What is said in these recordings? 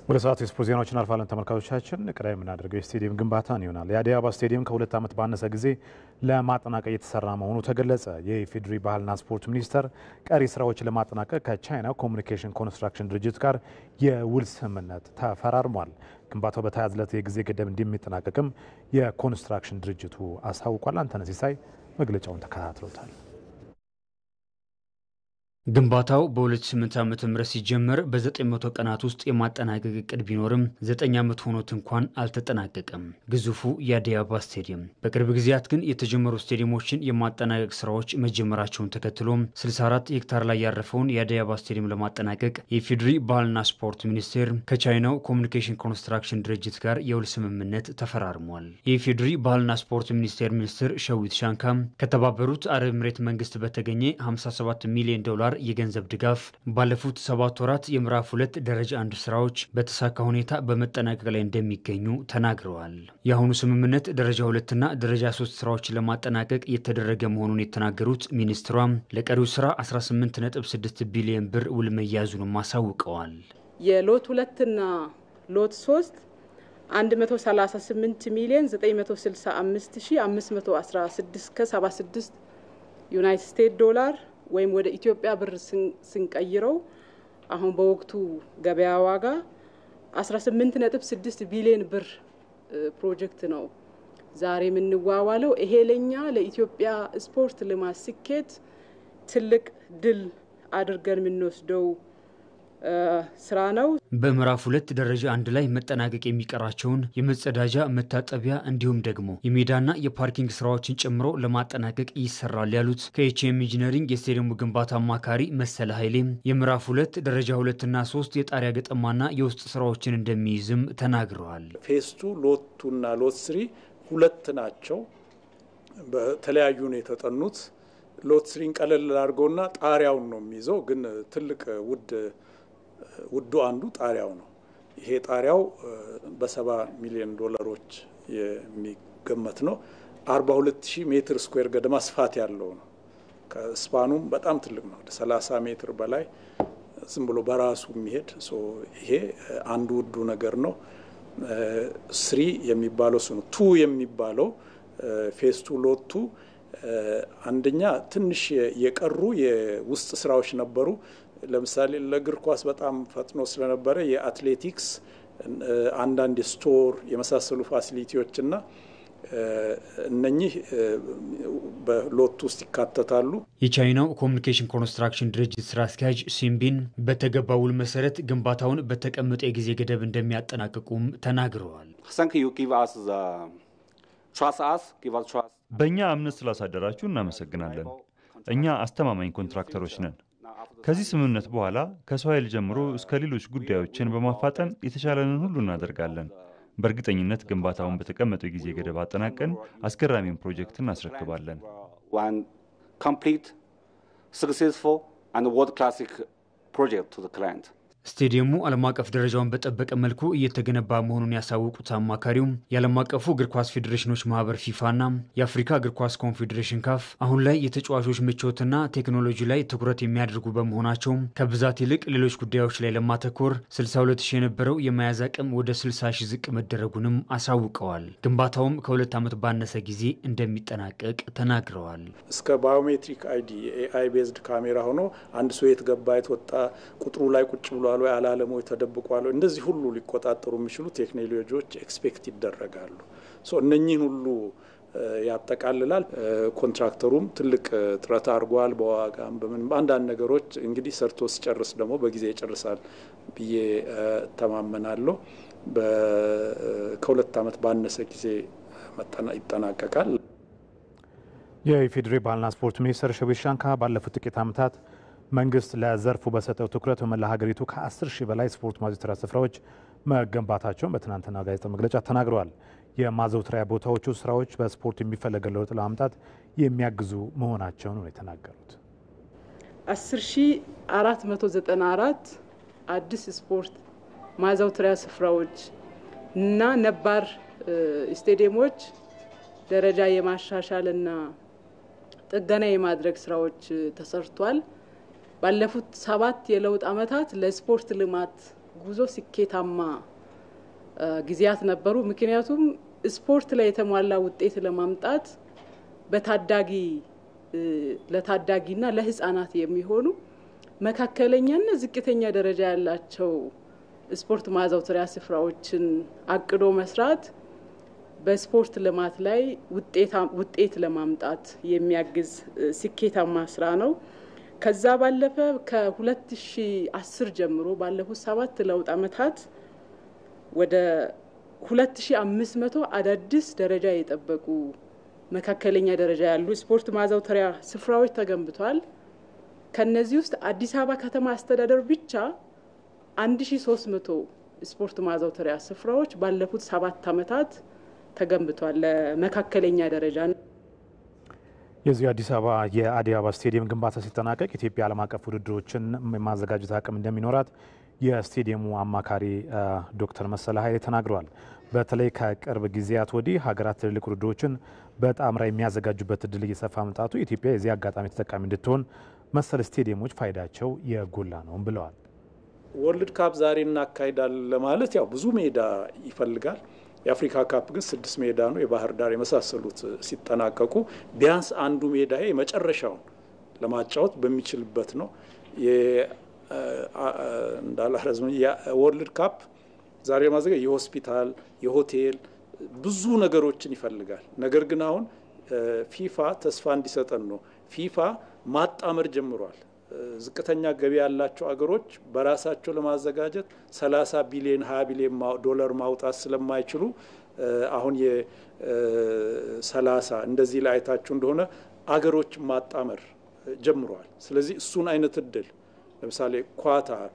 ወደ ሰዓቱ የስፖርት ዜናዎችን አልፋለን ተመልካቾቻችን። ቀዳሚ የምናደርገው የስቴዲየም ግንባታን ይሆናል። የአዲስ አበባ ስቴዲየም ከ2 ዓመት ባነሰ ጊዜ ለማጠናቀቅ እየተሰራ መሆኑ ተገለጸ። የኢፌዴሪ ባህልና ስፖርት ሚኒስቴር ቀሪ ስራዎችን ለማጠናቀቅ ከቻይና ኮሚኒኬሽን ኮንስትራክሽን ድርጅት ጋር የውል ስምምነት ተፈራርሟል። ግንባታው በተያዘለት የጊዜ ገደብ እንደሚጠናቀቅም የኮንስትራክሽን ድርጅቱ አስታውቋል። አንተነህ ሲሳይ መግለጫውን ተከታትሎታል። ግንባታው በ2008 ዓመተ ምህረት ሲጀመር በ900 ቀናት ውስጥ የማጠናቀቅ እቅድ ቢኖርም 9 ዓመት ሆኖት እንኳን አልተጠናቀቀም። ግዙፉ የአዲስ አበባ ስቴዲየም በቅርብ ጊዜያት ግን የተጀመሩ ስቴዲየሞችን የማጠናቀቅ ስራዎች መጀመራቸውን ተከትሎ 64 ሄክታር ላይ ያረፈውን የአዲስ አበባ ስቴዲየም ለማጠናቀቅ የኢፌዴሪ ባህልና ስፖርት ሚኒስቴር ከቻይናው ኮሚኒኬሽን ኮንስትራክሽን ድርጅት ጋር የውል ስምምነት ተፈራርሟል። የኢፌዴሪ ባህልና ስፖርት ሚኒስትር ሸዊት ሻንካ ከተባበሩት አረብ ኤምሬት መንግስት በተገኘ $57 ሚሊዮን የገንዘብ ድጋፍ ባለፉት 7 ወራት የምዕራፍ 2 ደረጃ 1 ስራዎች በተሳካ ሁኔታ በመጠናቀቅ ላይ እንደሚገኙ ተናግረዋል። የአሁኑ ስምምነት ደረጃ 2 እና ደረጃ 3 ስራዎችን ለማጠናቀቅ የተደረገ መሆኑን የተናገሩት ሚኒስትሯ ለቀሪው ስራ 18.6 ቢሊዮን ብር ውል መያዙንም አሳውቀዋል። የሎት 2 እና ሎት 3 138 ሚሊዮን 965516 ከ76 ዩናይትድ ስቴትስ ዶላር ወይም ወደ ኢትዮጵያ ብር ስንቀይረው አሁን በወቅቱ ገበያ ዋጋ 18.6 ቢሊዮን ብር ፕሮጀክት ነው ዛሬ የምንዋዋለው። ይሄ ለኛ ለኢትዮጵያ ስፖርት ልማት ስኬት ትልቅ ድል አድርገን የምንወስደው ስራ ነው። በምዕራፍ 2 ደረጃ 1 ላይ መጠናቀቅ የሚቀራቸውን የመጸዳጃ መታጠቢያ እንዲሁም ደግሞ የሜዳና የፓርኪንግ ስራዎችን ጨምሮ ለማጠናቀቅ ይሰራል ያሉት ከኤችኤም ኢንጂነሪንግ የስቴዲየሙ ግንባታ አማካሪ መሰለ ኃይሌ የምዕራፍ 2 ደረጃ 2 እና 3 የጣሪያ ገጠማና የውስጥ ስራዎችን እንደሚይዝም ተናግረዋል። ፌስ 2 ሎት 2 እና ሎት 3 ሁለት ናቸው። በተለያዩ ነው የተጠኑት። ሎት 3 ቀለል አድርጎና ጣሪያውን ነው የሚይዘው፣ ግን ትልቅ ውዱ አንዱ ጣሪያው ነው። ይሄ ጣሪያው በ$70 ሚሊዮን የሚገመት ነው። 42000 ሜትር ስኩዌር ገደማ ስፋት ያለው ነው። ከስፓኑም በጣም ትልቅ ነው። 30 ሜትር በላይ ዝም ብሎ በራሱ የሚሄድ ይሄ አንዱ ውዱ ነገር ነው። 3 የሚባለው እሱ ነው። 2 የሚባለው ፌስ 2 ሎት 2 አንደኛ ትንሽ የቀሩ የውስጥ ስራዎች ነበሩ። ለምሳሌ ለእግር ኳስ በጣም ፈጥኖ ስለነበረ የአትሌቲክስ አንዳንድ ስቶር የመሳሰሉ ፋሲሊቲዎችና እነኚህ በሎት ውስጥ ይካተታሉ። የቻይናው ኮሚኒኬሽን ኮንስትራክሽን ድርጅት ስራ አስኪያጅ ሲምቢን በተገባው ውል መሰረት ግንባታውን በተቀመጠ የጊዜ ገደብ እንደሚያጠናቅቁም ተናግረዋል። በእኛ እምነት ስላሳደራችሁ እናመሰግናለን። እኛ አስተማማኝ ኮንትራክተሮች ነን። ከዚህ ስምምነት በኋላ ከሰው ኃይል ጀምሮ እስከ ሌሎች ጉዳዮችን በማፋጠን የተቻለንን ሁሉ እናደርጋለን። በእርግጠኝነት ግንባታውን በተቀመጠው ጊዜ ገደብ አጠናቀን አስገራሚውን ፕሮጀክት እናስረክባለን። ስቴዲየሙ ዓለም አቀፍ ደረጃውን በጠበቀ መልኩ እየተገነባ መሆኑን ያሳወቁት አማካሪው የዓለም አቀፉ እግር ኳስ ፌዴሬሽኖች ማህበር ፊፋና የአፍሪካ እግር ኳስ ኮንፌዴሬሽን ካፍ አሁን ላይ የተጫዋቾች ምቾትና ቴክኖሎጂ ላይ ትኩረት የሚያደርጉ በመሆናቸው ከብዛት ይልቅ ሌሎች ጉዳዮች ላይ ለማተኮር 62000 የነበረው የመያዝ አቅም ወደ 60000 ዝቅ መደረጉንም አሳውቀዋል። ግንባታውም ከ2 ዓመት ባነሰ ጊዜ እንደሚጠናቀቅ ተናግረዋል። እስከ ባዮሜትሪክ አይዲ ኤአይ ቤዝድ ካሜራ ሆኖ አንድ ሰው የተገባ የተወጣ ቁጥሩ ላይ ቁጭ ብሎ አላለም ወይ ተደብቋል፣ እንደዚህ ሁሉ ሊቆጣጠሩ የሚችሉ ቴክኖሎጂዎች ኤክስፔክት ይደረጋሉ። እነኚህን ሁሉ ያጠቃልላል። ኮንትራክተሩም ትልቅ ጥረት አድርጓል። በዋጋም በምን አንዳንድ ነገሮች እንግዲህ ሰርቶ ሲጨርስ ደግሞ በጊዜ ይጨርሳል ብዬ ተማመናለሁ። ከ2 ዓመት ባነሰ ጊዜ ይጠናቀቃል። የኢፌዴሪ ባህልና ስፖርት ሚኒስትር ሸዊት ሻንካ ባለፉት ጥቂት ዓመታት መንግስት ለዘርፉ በሰጠው ትኩረት በመላ ሀገሪቱ ከ10,000 በላይ ስፖርት ማዘውተሪያ ስፍራዎች መገንባታቸውን በትናንትና ጋዜጣ መግለጫ ተናግረዋል። የማዘውተሪያ ቦታዎቹ ስራዎች በስፖርት የሚፈለገው ለውጥ ለማምጣት የሚያግዙ መሆናቸውን ነው የተናገሩት። 10494 አዲስ ስፖርት ማዘውተሪያ ስፍራዎች እና ነባር ስቴዲየሞች ደረጃ የማሻሻልና ጥገና የማድረግ ስራዎች ተሰርቷል። ባለፉት 7 የለውጥ አመታት ለስፖርት ልማት ጉዞ ስኬታማ ጊዜያት ነበሩ። ምክንያቱም ስፖርት ላይ የተሟላ ውጤት ለማምጣት ለታዳጊና ለህፃናት የሚሆኑ መካከለኛና ዝቅተኛ ደረጃ ያላቸው ስፖርት ማዘውተሪያ ስፍራዎችን አቅዶ መስራት በስፖርት ልማት ላይ ውጤት ለማምጣት የሚያግዝ ስኬታማ ስራ ነው። ከዛ ባለፈ ከ2010 ጀምሮ ባለፉት 7 ለውጥ አመታት ወደ 2500 አዳዲስ ደረጃ የጠበቁ መካከለኛ ደረጃ ያሉ ስፖርት ማዘውተሪያ ስፍራዎች ተገንብቷል። ከነዚህ ውስጥ አዲስ አበባ ከተማ አስተዳደር ብቻ 1300 ስፖርት ማዘውተሪያ ስፍራዎች ባለፉት 7 አመታት ተገንብቷል ለመካከለኛ ደረጃ። የዚህ አዲስ አበባ የአዲስ አበባ ስቴዲየም ግንባታ ሲጠናቀቅ ኢትዮጵያ ዓለም አቀፍ ውድድሮችን የማዘጋጀት አቅም እንደሚኖራት የስቴዲየሙ አማካሪ ዶክተር መሰለ ኃይሌ ተናግረዋል። በተለይ ከቅርብ ጊዜያት ወዲህ ሀገራት ትልልቅ ውድድሮችን በጣምራ የሚያዘጋጁበት እድል እየሰፋ መምጣቱ ኢትዮጵያ የዚህ አጋጣሚ ተጠቃሚ እንድትሆን መሰል ስቴዲየሞች ፋይዳቸው የጎላ ነው ብለዋል። ወርልድ ካፕ ዛሬ እናካሂዳለን ለማለት ያው ብዙ ሜዳ ይፈልጋል። የአፍሪካ ካፕ ግን 6 ሜዳ ነው። የባህር ዳር የመሳሰሉት ሲጠናቀቁ ቢያንስ አንዱ ሜዳ የመጨረሻውን ለማጫወት በሚችልበት ነው። እንዳላረዝም የወርልድ ካፕ ዛሬ ማዘጋ የሆስፒታል የሆቴል ብዙ ነገሮችን ይፈልጋል። ነገር ግን አሁን ፊፋ ተስፋ እንዲሰጠን ነው። ፊፋ ማጣመር ጀምሯል። ዝቅተኛ ገቢ ያላቸው አገሮች በራሳቸው ለማዘጋጀት 30 ቢሊዮን 20 ቢሊዮን ዶላር ማውጣት ስለማይችሉ አሁን የ30 እንደዚህ ላይ አይታችሁ እንደሆነ አገሮች ማጣመር ጀምሯል። ስለዚህ እሱን አይነት እድል ለምሳሌ ኳታር፣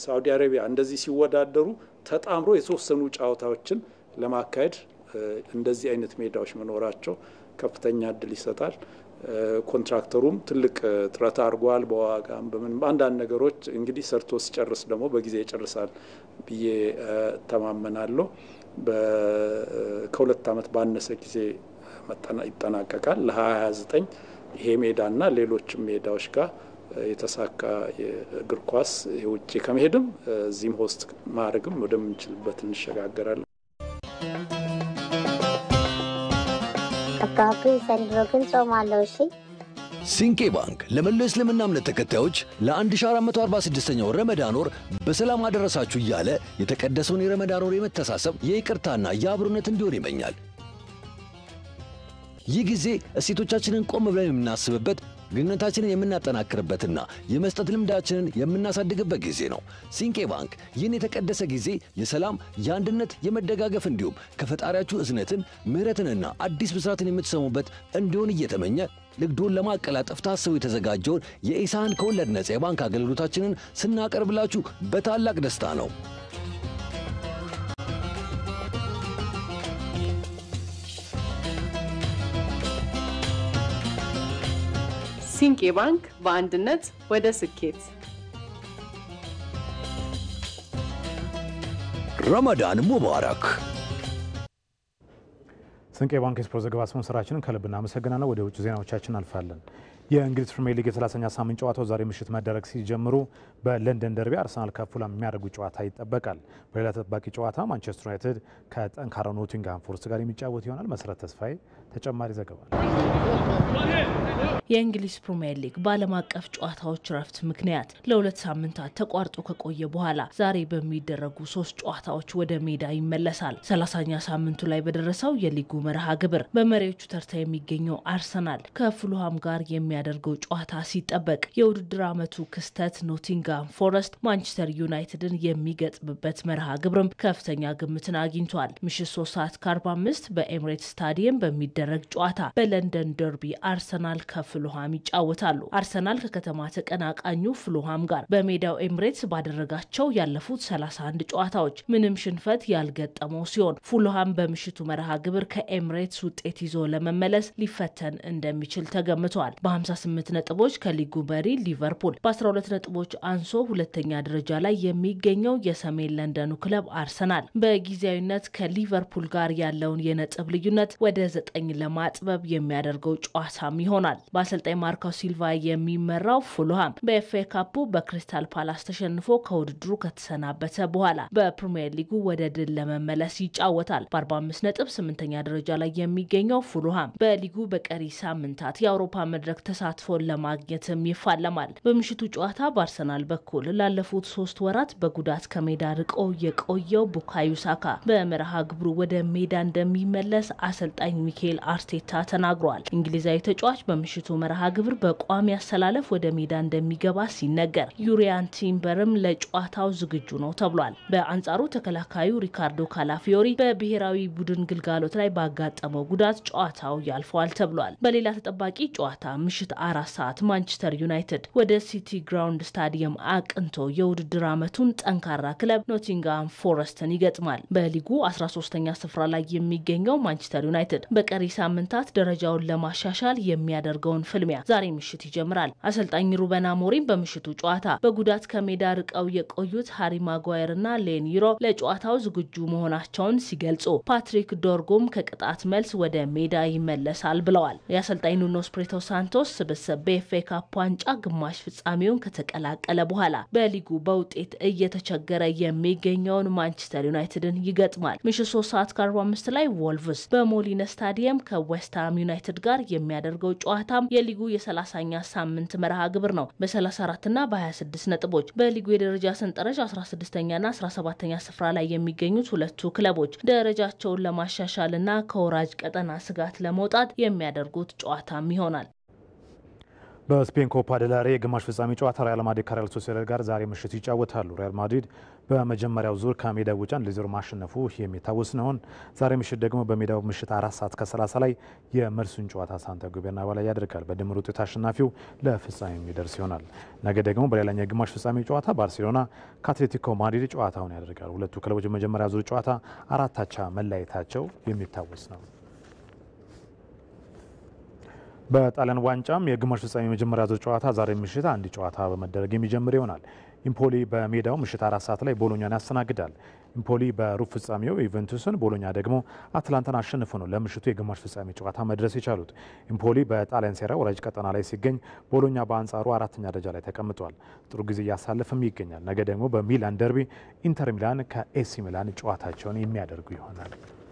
ሳውዲ አረቢያ እንደዚህ ሲወዳደሩ ተጣምሮ የተወሰኑ ጨዋታዎችን ለማካሄድ እንደዚህ አይነት ሜዳዎች መኖራቸው ከፍተኛ እድል ይሰጣል። ኮንትራክተሩም ትልቅ ጥረት አድርጓል። በዋጋም በምን አንዳንድ ነገሮች እንግዲህ ሰርቶ ሲጨርስ ደግሞ በጊዜ ይጨርሳል ብዬ ተማመናለሁ። ከ2 አመት ባነሰ ጊዜ ይጠናቀቃል። ለ2029 ይሄ ሜዳና ሌሎችም ሜዳዎች ጋር የተሳካ የእግር ኳስ የውጭ ከመሄድም እዚህም ሆስት ማድረግም ወደምንችልበት እንሸጋገራለን። አካባቢ ዘንድሮ ግን ጾም አለው። እሺ ሲንቄ ባንክ ለመላው እስልምና እምነት ተከታዮች ለ1446ኛው ረመዳን ወር በሰላም አደረሳችሁ እያለ የተቀደሰውን የረመዳን ወር የመተሳሰብ የይቅርታና የአብሮነት እንዲሆን ይመኛል። ይህ ጊዜ እሴቶቻችንን ቆም ብለን የምናስብበት ግንኙነታችንን የምናጠናክርበትና የመስጠት ልምዳችንን የምናሳድግበት ጊዜ ነው። ሲንቄ ባንክ ይህን የተቀደሰ ጊዜ የሰላም፣ የአንድነት፣ የመደጋገፍ እንዲሁም ከፈጣሪያችሁ እዝነትን፣ ምህረትንና አዲስ ብስራትን የምትሰሙበት እንዲሆን እየተመኘ ንግዱን ለማቀላጠፍ ታስቦ የተዘጋጀውን የኢሳን ከወለድ ነጻ የባንክ አገልግሎታችንን ስናቀርብላችሁ በታላቅ ደስታ ነው። ሲንቄ ባንክ በአንድነት ወደ ስኬት። ረመዳን ሙባረክ። ሲንቄ ባንክ የስፖርት ዘገባ ስፖንሰራችንን ከልብ እናመሰግናለን። ወደ ውጭ ዜናዎቻችን አልፋለን። የእንግሊዝ ፕሪሚየር ሊግ የ30ኛ ሳምንት ጨዋታው ዛሬ ምሽት መደረግ ሲጀምሩ በለንደን ደርቢ አርሰናል ከፉላም የሚያደርጉ ጨዋታ ይጠበቃል። በሌላ ተጠባቂ ጨዋታ ማንቸስተር ዩናይትድ ከጠንካራው ኖቲንግሃም ፎረስት ጋር የሚጫወት ይሆናል። መሰረት ተስፋዬ ተጨማሪ ዘገባ። የእንግሊዝ ፕሪሚየር ሊግ በዓለም አቀፍ ጨዋታዎች ረፍት ምክንያት ለ2 ሳምንታት ተቋርጦ ከቆየ በኋላ ዛሬ በሚደረጉ 3 ጨዋታዎች ወደ ሜዳ ይመለሳል። 30ኛ ሳምንቱ ላይ በደረሰው የሊጉ መርሃ ግብር በመሪዎቹ ተርታ የሚገኘው አርሰናል ከፉልሃም ጋር የሚያደርገው ጨዋታ ሲጠበቅ የውድድር ዓመቱ ክስተት ኖቲንግሃም ፎረስት ማንቸስተር ዩናይትድን የሚገጥምበት መርሃ ግብርም ከፍተኛ ግምትን አግኝቷል። ምሽት 3:45 በኤምሬትስ ስታዲየም በሚደረግ ጨዋታ በለንደን ደርቢ አርሰናል ከፉልሃም ይጫወታሉ። አርሰናል ከከተማ ተቀናቃኙ ፉልሃም ጋር በሜዳው ኤምሬትስ ባደረጋቸው ያለፉት 31 ጨዋታዎች ምንም ሽንፈት ያልገጠመው ሲሆን ፉልሃም በምሽቱ መርሃ ግብር በኤምሬትስ ውጤት ይዞ ለመመለስ ሊፈተን እንደሚችል ተገምቷል። በ58 ነጥቦች ከሊጉ መሪ ሊቨርፑል በ12 ነጥቦች አንሶ ሁለተኛ ደረጃ ላይ የሚገኘው የሰሜን ለንደኑ ክለብ አርሰናል በጊዜያዊነት ከሊቨርፑል ጋር ያለውን የነጥብ ልዩነት ወደ 9 ለማጥበብ የሚያደርገው ጨዋታም ይሆናል። በአሰልጣኝ ማርኮ ሲልቫ የሚመራው ፉልሃም በኤፍኤ ካፑ በክሪስታል ፓላስ ተሸንፎ ከውድድሩ ከተሰናበተ በኋላ በፕሪሚየር ሊጉ ወደ ድል ለመመለስ ይጫወታል። በ45 ነጥብ 8ኛ ደረጃ ላይ የሚገኘው ፉልሃም በሊጉ በቀሪ ሳምንታት የአውሮፓ መድረክ ተሳትፎን ለማግኘትም ይፋለማል። በምሽቱ ጨዋታ በአርሰናል በኩል ላለፉት 3 ወራት በጉዳት ከሜዳ ርቆ የቆየው ቡካዮ ሳካ በመርሃ ግብሩ ወደ ሜዳ እንደሚመለስ አሰልጣኝ ሚኬል አርቴታ ተናግሯል። እንግሊዛዊ ተጫዋች በምሽቱ መርሃ ግብር በቋሚ አሰላለፍ ወደ ሜዳ እንደሚገባ ሲነገር ዩሪያን ቲምበርም ለጨዋታው ዝግጁ ነው ተብሏል። በአንጻሩ ተከላካዩ ሪካርዶ ካላፊዮሪ በብሔራዊ ቡድን ግልጋሎት ላይ ባጋጠመው ጉዳት ጨዋታው ያልፈዋል ተብሏል። በሌላ ተጠባቂ ጨዋታ ምሽት 4 ሰዓት ማንቸስተር ዩናይትድ ወደ ሲቲ ግራውንድ ስታዲየም አቅንቶ የውድድር ዓመቱን ጠንካራ ክለብ ኖቲንግሃም ፎረስትን ይገጥማል። በሊጉ 13ኛ ስፍራ ላይ የሚገኘው ማንቸስተር ዩናይትድ በቀሪ ሳምንታት ደረጃውን ለማሻሻል የሚያደርገውን ፍልሚያ ዛሬ ምሽት ይጀምራል። አሰልጣኝ ሩበን አሞሪም በምሽቱ ጨዋታ በጉዳት ከሜዳ ርቀው የቆዩት ሃሪ ማጓየርና ሌኒሮ ለጨዋታው ዝግጁ መሆናቸውን ሲገልጹ ፓትሪክ ዶርጉም ከቅጣት መልስ ወደ ሜዳ ይመለሳል ብለዋል። የአሰልጣኝ ኑኖ ስፕሪቶ ሳንቶስ ስብስብ በኤፍኤ ካፕ ዋንጫ ግማሽ ፍጻሜውን ከተቀላቀለ በኋላ በሊጉ በውጤት እየተቸገረ የሚገኘውን ማንቸስተር ዩናይትድን ይገጥማል። ምሽት 3 ሰዓት ከ45 ላይ ወልቭስ በሞሊነ ስታዲየም ከዌስትሃም ዩናይትድ ጋር የሚያደርገው ጨዋታም የሊጉ የ30ኛ ሳምንት መርሃ ግብር ነው። በ34 እና በ26 ነጥቦች በሊጉ የደረጃ ሰንጠረዥ 16ኛና 17ኛ ስፍራ ላይ የሚገኙት ሁለቱ ክለቦች ደረጃቸውን ለማሻሻልና ከወራጅ ቀጠና ስጋት ለመውጣት የሚያደርጉት ጨዋታም ይሆናል። በስፔን ኮፓ ዴል ሬይ ግማሽ ፍጻሜ ጨዋታ ሪያል ማድሪድ ከሪያል ሶሲዳድ ጋር ዛሬ ምሽት ይጫወታሉ። ሪያል ማድሪድ በመጀመሪያው ዙር ከሜዳ ውጭ 1-0 ማሸነፉ የሚታወስ ነው። ዛሬ ምሽት ደግሞ በሜዳው ምሽት 4 ሰዓት ከ30 ላይ የመልሱን ጨዋታ ሳንቲያጎ ቤርናባው ላይ ያደርጋል። በድምር ውጤት አሸናፊው ለፍጻሜ የሚደርስ ይሆናል። ነገ ደግሞ በሌላኛው የግማሽ ፍጻሜ ጨዋታ ባርሴሎና ከአትሌቲኮ ማድሪድ ጨዋታውን ያደርጋል። ሁለቱ ክለቦች በመጀመሪያ ዙር ጨዋታ 4 አቻ መለያየታቸው የሚታወስ ነው። በጣሊያን ዋንጫም የግማሽ ፍጻሜ የመጀመሪያ ዙር ጨዋታ ዛሬ ምሽት አንድ ጨዋታ በመደረግ የሚጀምር ይሆናል። ኢምፖሊ በሜዳው ምሽት 4 ሰዓት ላይ ቦሎኛን ያስተናግዳል። ኢምፖሊ በሩብ ፍጻሜው ዩቬንቱስን፣ ቦሎኛ ደግሞ አትላንታን አሸንፎ ነው ለምሽቱ የግማሽ ፍጻሜ ጨዋታ መድረስ የቻሉት። ኢምፖሊ በጣሊያን ሴራ ወራጅ ቀጠና ላይ ሲገኝ፣ ቦሎኛ በአንጻሩ 4ኛ ደረጃ ላይ ተቀምጧል። ጥሩ ጊዜ እያሳለፈም ይገኛል። ነገ ደግሞ በሚላን ደርቢ ኢንተር ሚላን ከኤሲ ሚላን ጨዋታቸውን የሚያደርጉ ይሆናል።